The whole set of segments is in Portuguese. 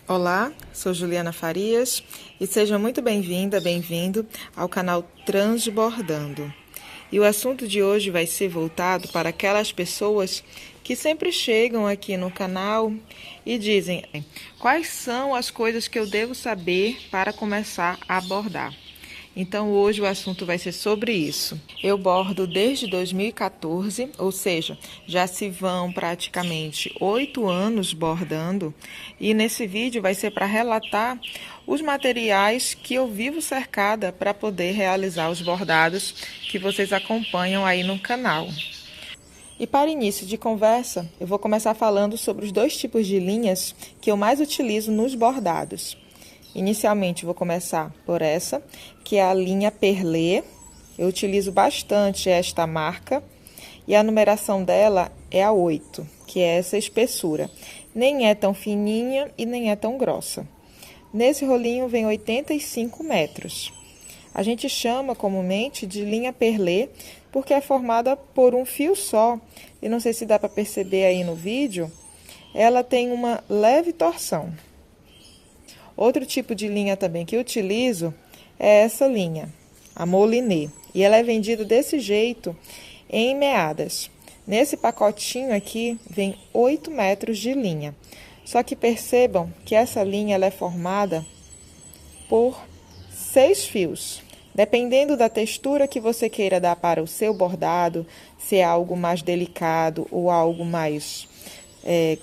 Olá, sou Juliana Farias e seja muito bem-vinda, bem-vindo ao canal Transbordando. E o assunto de hoje vai ser voltado para aquelas pessoas que sempre chegam aqui no canal e dizem quais são as coisas que eu devo saber para começar a bordar. Então hoje o assunto vai ser sobre isso. Eu bordo desde 2014, ou seja, já se vão praticamente 8 anos bordando, e nesse vídeo vai ser para relatar os materiais que eu vivo cercada para poder realizar os bordados que vocês acompanham aí no canal. E para início de conversa, eu vou começar falando sobre os dois tipos de linhas que eu mais utilizo nos bordados. Inicialmente, vou começar por essa, que é a linha Perlé. Eu utilizo bastante esta marca e a numeração dela é a 8, que é essa espessura. Nem é tão fininha e nem é tão grossa. Nesse rolinho vem 85 metros. A gente chama comumente de linha Perlé porque é formada por um fio só. E não sei se dá para perceber aí no vídeo, ela tem uma leve torção. Outro tipo de linha também que eu utilizo é essa linha, a Moliné. E ela é vendida desse jeito em meadas. Nesse pacotinho aqui vem 8 metros de linha. Só que percebam que essa linha ela é formada por 6 fios. Dependendo da textura que você queira dar para o seu bordado, se é algo mais delicado ou algo mais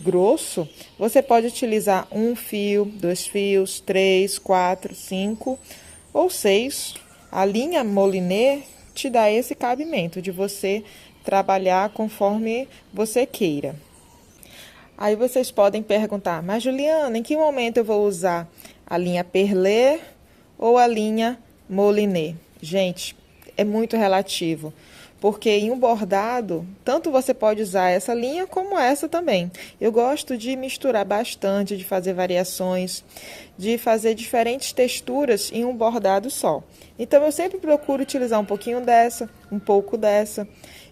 grosso, você pode utilizar 1 fio, 2 fios, 3, 4, 5 ou 6. A linha Moliné te dá esse cabimento de você trabalhar conforme você queira. Aí vocês podem perguntar, mas Juliana, em que momento eu vou usar a linha Perlé ou a linha Moliné? Gente, é muito relativo. Porque em um bordado, tanto você pode usar essa linha como essa também. Eu gosto de misturar bastante, de fazer variações, de fazer diferentes texturas em um bordado só. Então eu sempre procuro utilizar um pouquinho dessa, um pouco dessa.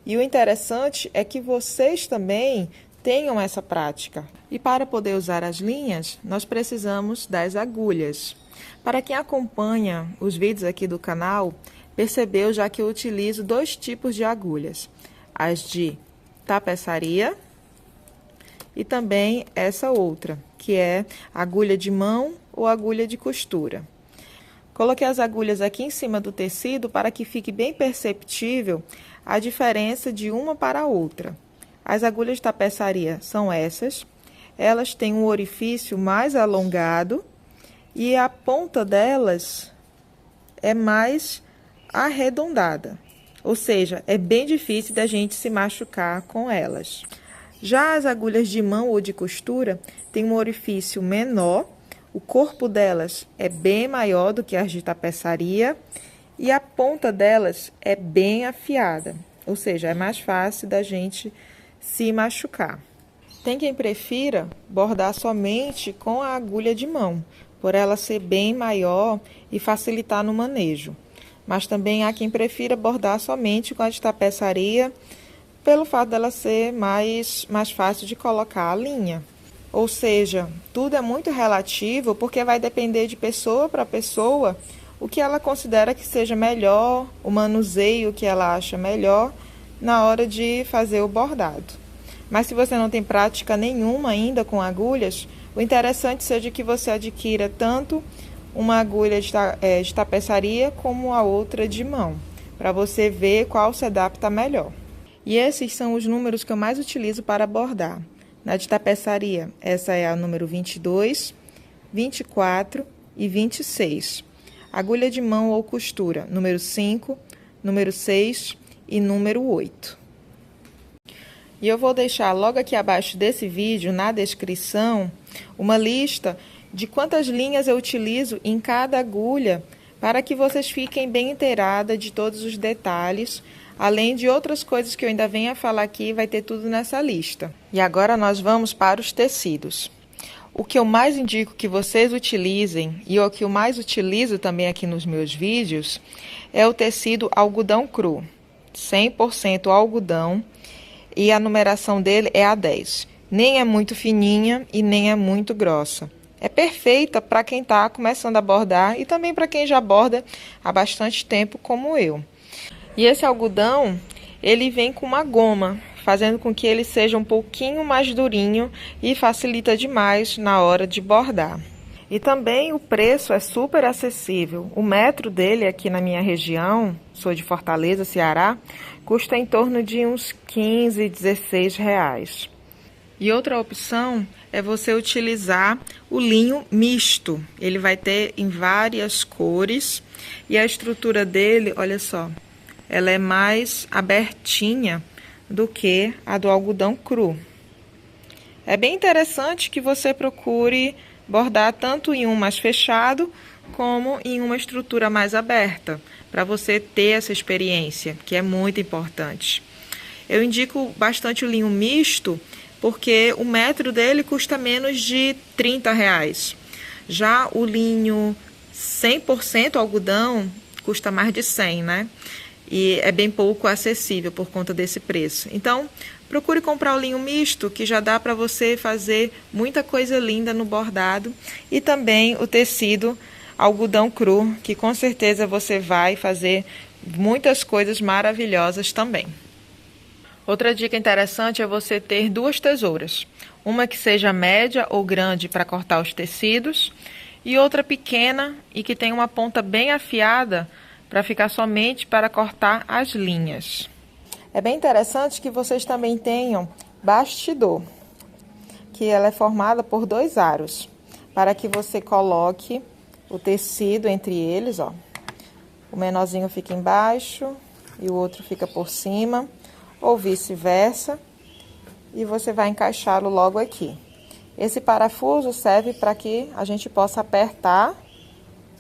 E o interessante é que vocês também tenham essa prática. E para poder usar as linhas, nós precisamos das agulhas. Para quem acompanha os vídeos aqui do canal, percebeu já que eu utilizo dois tipos de agulhas, as de tapeçaria e também essa outra, que é agulha de mão ou agulha de costura. Coloquei as agulhas aqui em cima do tecido para que fique bem perceptível a diferença de uma para a outra. As agulhas de tapeçaria são essas, elas têm um orifício mais alongado e a ponta delas é mais arredondada, ou seja, é bem difícil da gente se machucar com elas. Já as agulhas de mão ou de costura têm um orifício menor, o corpo delas é bem maior do que as de tapeçaria e a ponta delas é bem afiada, ou seja, é mais fácil da gente se machucar. Tem quem prefira bordar somente com a agulha de mão, por ela ser bem maior e facilitar no manejo. Mas também há quem prefira bordar somente com a de tapeçaria, pelo fato dela ser mais fácil de colocar a linha. Ou seja, tudo é muito relativo, porque vai depender de pessoa para pessoa o que ela considera que seja melhor, o manuseio que ela acha melhor na hora de fazer o bordado. Mas se você não tem prática nenhuma ainda com agulhas, o interessante seja que você adquira tanto uma agulha de tapeçaria como a outra de mão, para você ver qual se adapta melhor. E esses são os números que eu mais utilizo para bordar. Na de tapeçaria, essa é a número 22, 24 e 26. Agulha de mão ou costura, número 5, número 6 e número 8. E eu vou deixar logo aqui abaixo desse vídeo, na descrição, uma lista de quantas linhas eu utilizo em cada agulha, para que vocês fiquem bem inteiradas de todos os detalhes, além de outras coisas que eu ainda venho a falar aqui, vai ter tudo nessa lista. E agora nós vamos para os tecidos. O que eu mais indico que vocês utilizem, e o que eu mais utilizo também aqui nos meus vídeos, é o tecido algodão cru, 100% algodão, e a numeração dele é a 10. Nem é muito fininha e nem é muito grossa. é perfeita para quem está começando a bordar e também para quem já borda há bastante tempo, como eu. E esse algodão, ele vem com uma goma, fazendo com que ele seja um pouquinho mais durinho e facilita demais na hora de bordar. E também o preço é super acessível. O metro dele aqui na minha região, sou de Fortaleza, Ceará, custa em torno de uns 15, 16 reais. E outra opção é você utilizar o linho misto. Ele vai ter em várias cores e a estrutura dele, olha só, ela é mais abertinha do que a do algodão cru. É bem interessante que você procure bordar tanto em um mais fechado como em uma estrutura mais aberta, para você ter essa experiência, que é muito importante. Eu indico bastante o linho misto, porque o metro dele custa menos de 30 reais. Já o linho 100% algodão custa mais de 100, né? E é bem pouco acessível por conta desse preço. Então, procure comprar o linho misto, que já dá para você fazer muita coisa linda no bordado. E também o tecido algodão cru, que com certeza você vai fazer muitas coisas maravilhosas também. Outra dica interessante é você ter duas tesouras. Uma que seja média ou grande para cortar os tecidos e outra pequena e que tenha uma ponta bem afiada para ficar somente para cortar as linhas. É bem interessante que vocês também tenham bastidor, que ela é formada por 2 aros, para que você coloque o tecido entre eles, ó. O menorzinho fica embaixo e o outro fica por cima, ou vice-versa, e você vai encaixá-lo logo aqui. Esse parafuso serve para que a gente possa apertar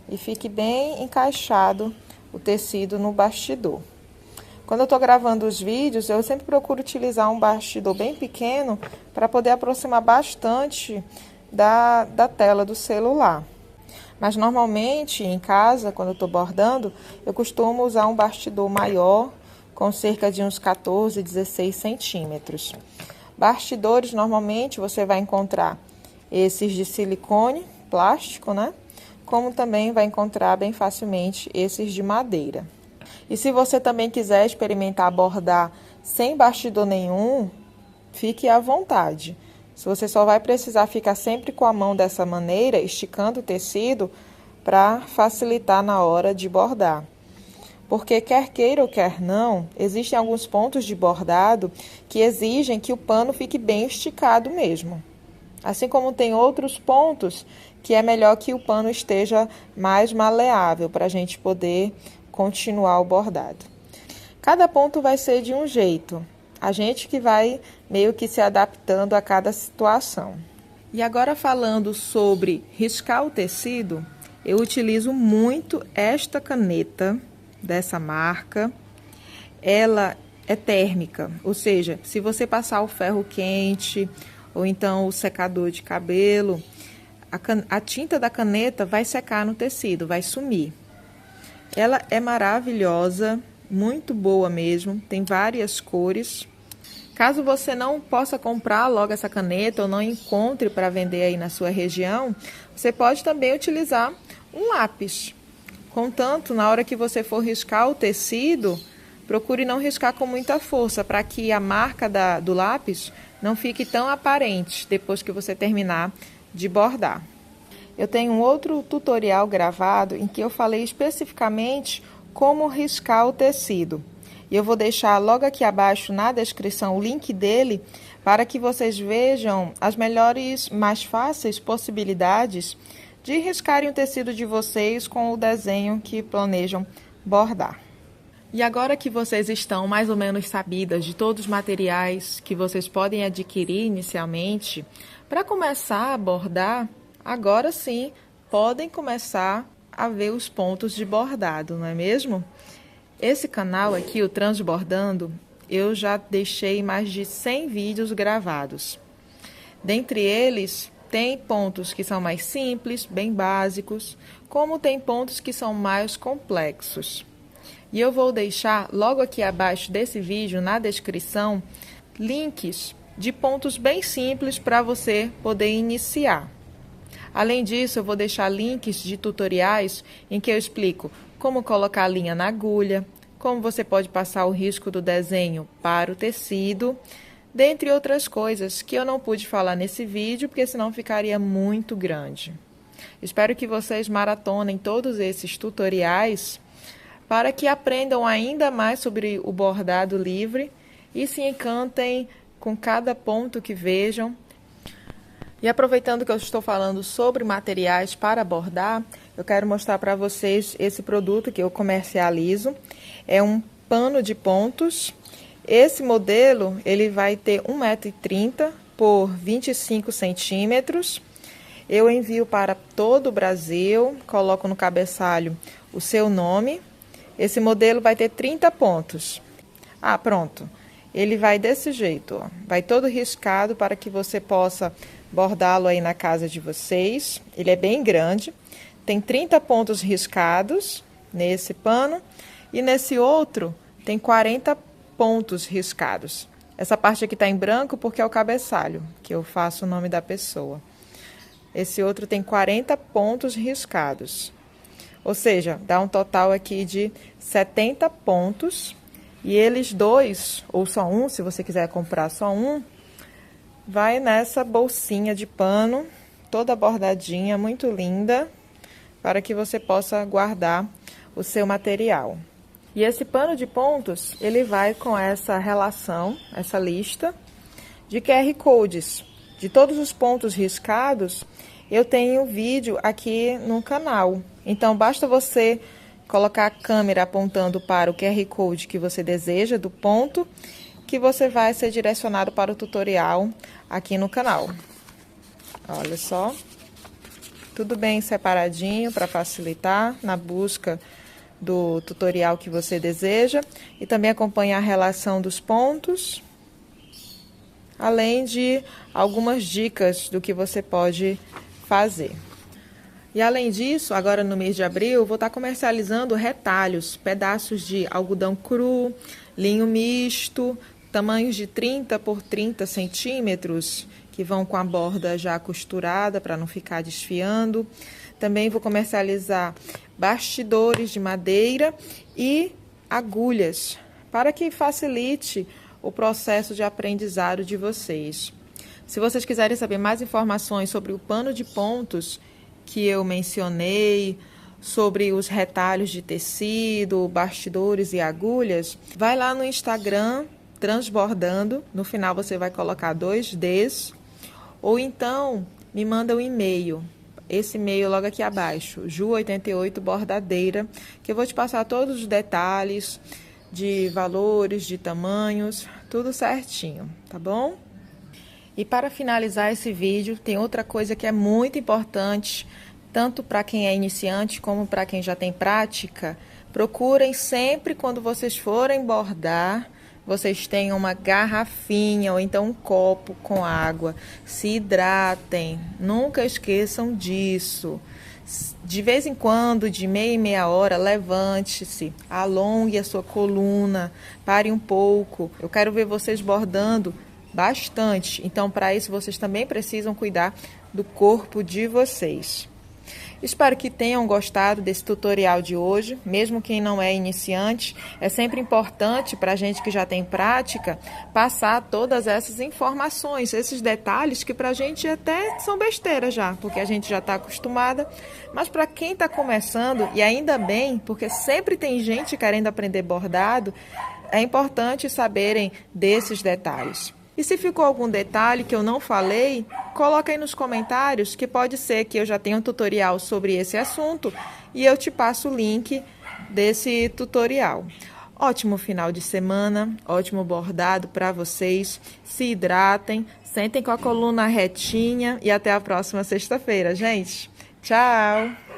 e fique bem encaixado o tecido no bastidor. Quando eu estou gravando os vídeos, eu sempre procuro utilizar um bastidor bem pequeno para poder aproximar bastante da tela do celular. Mas normalmente em casa, quando eu estou bordando, eu costumo usar um bastidor maior, com cerca de uns 14, 16 centímetros. Bastidores, normalmente, você vai encontrar esses de silicone, plástico, né? Como também vai encontrar bem facilmente esses de madeira. E se você também quiser experimentar bordar sem bastidor nenhum, fique à vontade. Você só vai precisar ficar sempre com a mão dessa maneira, esticando o tecido, para facilitar na hora de bordar. Porque quer queira ou quer não, existem alguns pontos de bordado que exigem que o pano fique bem esticado mesmo. Assim como tem outros pontos que é melhor que o pano esteja mais maleável para a gente poder continuar o bordado. Cada ponto vai ser de um jeito. A gente que vai meio que se adaptando a cada situação. E agora falando sobre riscar o tecido, eu utilizo muito esta caneta dessa marca. Ela é térmica, ou seja, se você passar o ferro quente ou então o secador de cabelo, a tinta da caneta vai secar no tecido, vai sumir. Ela é maravilhosa, muito boa mesmo, tem várias cores. Caso você não possa comprar logo essa caneta ou não encontre para vender aí na sua região, você pode também utilizar um lápis. Contanto, na hora que você for riscar o tecido, procure não riscar com muita força, para que a marca do lápis não fique tão aparente depois que você terminar de bordar. Eu tenho um outro tutorial gravado em que eu falei especificamente como riscar o tecido. E eu vou deixar logo aqui abaixo na descrição o link dele para que vocês vejam as melhores, mais fáceis possibilidades de riscarem o tecido de vocês com o desenho que planejam bordar. E agora que vocês estão mais ou menos sabidas de todos os materiais que vocês podem adquirir inicialmente, para começar a bordar, agora sim podem começar a ver os pontos de bordado, não é mesmo? Esse canal aqui, o Transbordando, eu já deixei mais de 100 vídeos gravados. Dentre eles, tem pontos que são mais simples, bem básicos, como tem pontos que são mais complexos. E eu vou deixar logo aqui abaixo desse vídeo, na descrição, links de pontos bem simples para você poder iniciar. Além disso, eu vou deixar links de tutoriais em que eu explico como colocar a linha na agulha, como você pode passar o risco do desenho para o tecido, dentre outras coisas que eu não pude falar nesse vídeo, porque senão ficaria muito grande. Espero que vocês maratonem todos esses tutoriais para que aprendam ainda mais sobre o bordado livre e se encantem com cada ponto que vejam. E aproveitando que eu estou falando sobre materiais para bordar, eu quero mostrar para vocês esse produto que eu comercializo. É um pano de pontos. Esse modelo ele vai ter 1,30 m por 25 centímetros. Eu envio para todo o Brasil, coloco no cabeçalho o seu nome. Esse modelo vai ter 30 pontos. Ah, pronto. Ele vai desse jeito, ó. Vai todo riscado para que você possa bordá-lo aí na casa de vocês. Ele é bem grande. Tem 30 pontos riscados nesse pano. E nesse outro tem 40 pontos riscados. Essa parte aqui está em branco porque é o cabeçalho, que eu faço o nome da pessoa. Esse outro tem 40 pontos riscados. Ou seja, dá um total aqui de 70 pontos. E eles dois, ou só um, se você quiser comprar só um, vai nessa bolsinha de pano, toda bordadinha, muito linda, para que você possa guardar o seu material. E esse pano de pontos, ele vai com essa relação, essa lista de QR Codes. De todos os pontos riscados, eu tenho vídeo aqui no canal. Então, basta você colocar a câmera apontando para o QR Code que você deseja, do ponto, que você vai ser direcionado para o tutorial aqui no canal. Olha só. Tudo bem separadinho para facilitar na busca do tutorial que você deseja. E também acompanhar a relação dos pontos, além de algumas dicas do que você pode fazer. E além disso, agora no mês de abril, vou estar comercializando retalhos, pedaços de algodão cru, linho misto, tamanhos de 30 por 30 centímetros, que vão com a borda já costurada para não ficar desfiando. Também vou comercializar bastidores de madeira e agulhas, para que facilite o processo de aprendizado de vocês. Se vocês quiserem saber mais informações sobre o pano de pontos que eu mencionei, sobre os retalhos de tecido, bastidores e agulhas, vai lá no Instagram, Transbordando, no final você vai colocar 2 Ds, ou então me manda um e-mail, esse e-mail logo aqui abaixo, ju88bordadeira, que eu vou te passar todos os detalhes de valores, de tamanhos, tudo certinho, tá bom? E para finalizar esse vídeo, tem outra coisa que é muito importante, tanto para quem é iniciante como para quem já tem prática. Procurem sempre, quando vocês forem bordar, vocês tenham uma garrafinha ou então um copo com água. Se hidratem, nunca esqueçam disso. De vez em quando, de meia em meia hora, levante-se, alongue a sua coluna, pare um pouco. Eu quero ver vocês bordando bastante. Então, para isso, vocês também precisam cuidar do corpo de vocês. Espero que tenham gostado desse tutorial de hoje, mesmo quem não é iniciante. É sempre importante para a gente que já tem prática passar todas essas informações, esses detalhes que para a gente até são besteira já, porque a gente já está acostumada. Mas para quem está começando, e ainda bem, porque sempre tem gente querendo aprender bordado, é importante saberem desses detalhes. E se ficou algum detalhe que eu não falei, coloca aí nos comentários, que pode ser que eu já tenha um tutorial sobre esse assunto e eu te passo o link desse tutorial. Ótimo final de semana, ótimo bordado para vocês. Se hidratem, sentem com a coluna retinha e até a próxima sexta-feira, gente. Tchau!